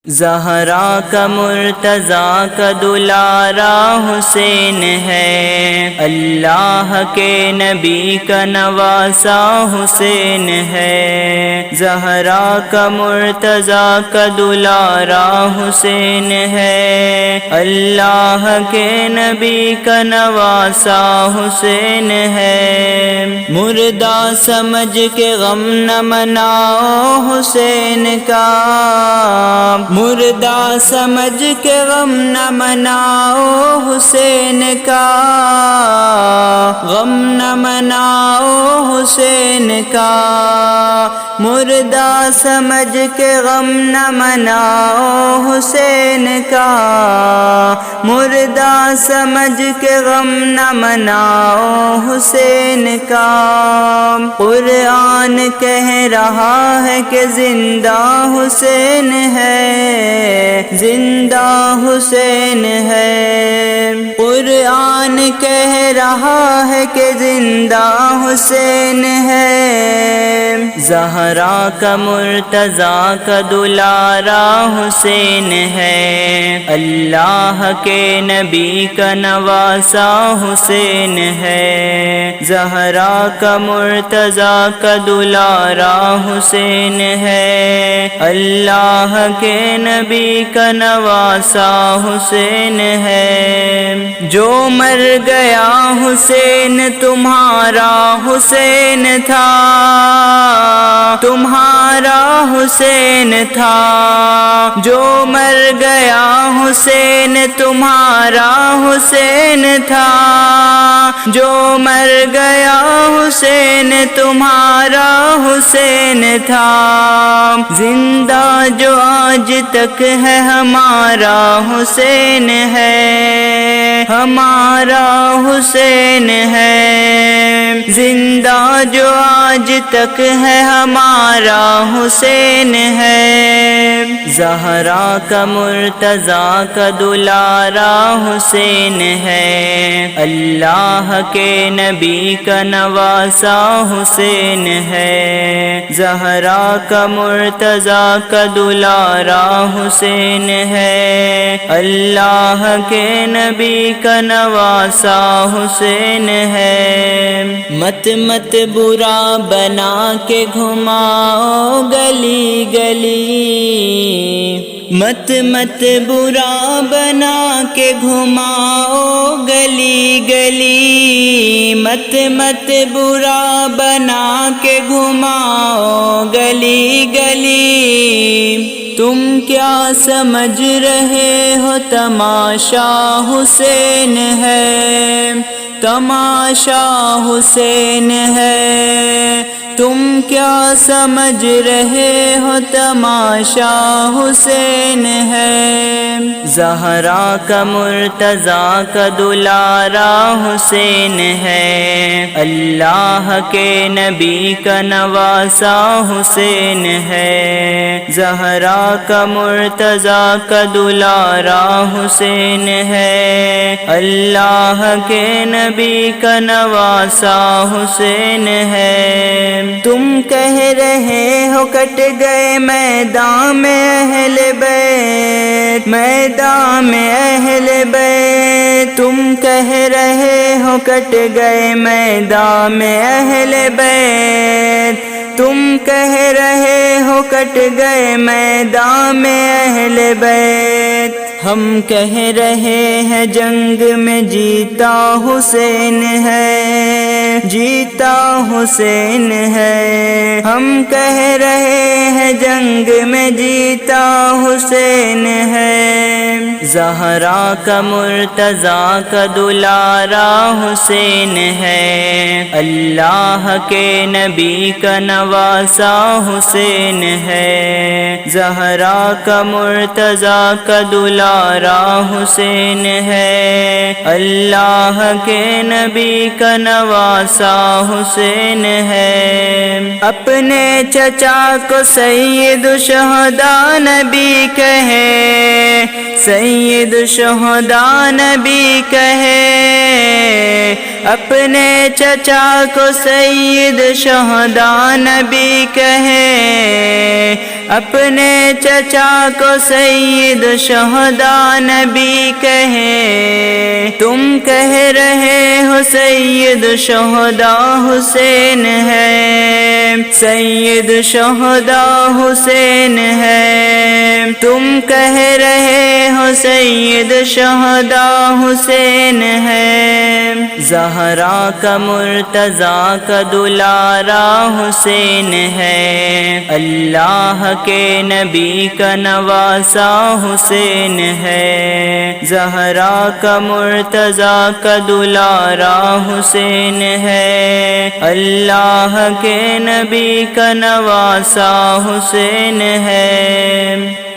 زہرا کا مرتضیٰ کا دلارہ حسین ہے، اللہ کے نبی کا نواسہ حسین ہے۔ زہرا کا مرتضیٰ کا دلارہ حسین ہے، اللہ کے نبی کا نواسہ حسین ہے۔ مردہ سمجھ کے غم نہ مناؤ حسین کا، مردہ سمجھ کے غم نہ مناؤ حسین کا، غم نہ مناؤ حسین کا۔ مردہ سمجھ کے غم نہ مناؤ حسین کا، مردہ سمجھ کے غم نہ مناؤ حسین کا۔ قرآن کہہ رہا ہے کہ زندہ حسین ہے، زندہ حسین ہے۔ قرآن کہہ رہا ہے کہ زندہ حسین ہے۔ زہرا کا مرتضیٰ کا دلارہ حسین ہے، اللہ کے نبی کا نواسہ حسین ہے۔ زہرا کا مرتضیٰ کا دلارہ حسین ہے، اللہ کے نبی کا نواسہ حسین ہے۔ جو مر گیا حسین تمہارا حسین تھا، تمہارا حسین تھا۔ جو مر گیا حسین تمہارا حسین تھا، جو مر گیا حسین تمہارا حسین تھا۔ زندہ جو آج تک ہے ہمارا حسین ہے، ہمارا حسین ہے۔ زندہ جو آج تک ہے ہمارا حسین ہے۔ زہرا کا مرتضیٰ کا دلارہ حسین ہے، اللہ کے نبی کا نواسہ حسین ہے۔ زہرا کا مرتضیٰ کا دلارہ حسین ہے، اللہ کے نبی کا نواسہ حسین ہے۔ مت مت برا بنا کے گھماو گلی گلی، مت مت برا بنا کے گھماؤ گلی گلی، مت مت برا بنا کے گھماؤ گلی گلی۔ تم کیا سمجھ رہے ہو تماشا حسین ہے، تماشا حسین ہے۔ تم کیا سمجھ رہے ہو تماشا حسین ہے۔ زہرا کا مرتضیٰ کا دلارہ حسین ہے، اللہ کے نبی کا نواسہ حسین ہے۔ زہرا کا مرتضیٰ کا دلارہ حسین ہے، اللہ کے نبی کا نواسہ حسین ہے۔ تم کہہ رہے ہو کٹ گئے میدان میں اہل بیت، میدان میں اہل بیت۔ تم کہہ رہے ہو کٹ گئے میدان میں اہل بیت، تم کہہ رہے ہو کٹ گئے میدان میں اہل بیت۔ ہم کہہ رہے ہیں جنگ میں جیتا حسین ہے، جیتا حسین ہے۔ ہم کہہ رہے ہیں جنگ میں جیتا حسین ہے۔ زہرا کا مرتضیٰ کا دلارہ حسین ہے، اللہ کے نبی کا نواسہ حسین ہے۔ زہرا کا مرتضیٰ کا دلارہ حسین ہے، اللہ کے نبی کا نواسہ حسین ہے۔ اپنے چچا کو سیدالشہداء نبی کہے، سیدالشہداء نبی کہے، اپنے چچا کو سید شہداء نبی کہیں، اپنے چچا کو سید شہداء نبی کہیں، تم کہہ رہے ہو سید شہداء حسین ہے، سید شہداء حسین ہے، تم کہہ رہے ہو سید شہداء حسین ہے، زہرا کا مرتضیٰ کا دلارہ حسین ہے، اللہ کے نبی کا نواسہ حسین ہے، زہرا کا مرتضیٰ کا دلارہ حسین ہے، اللہ کے نبی کا نواسہ حسین ہے۔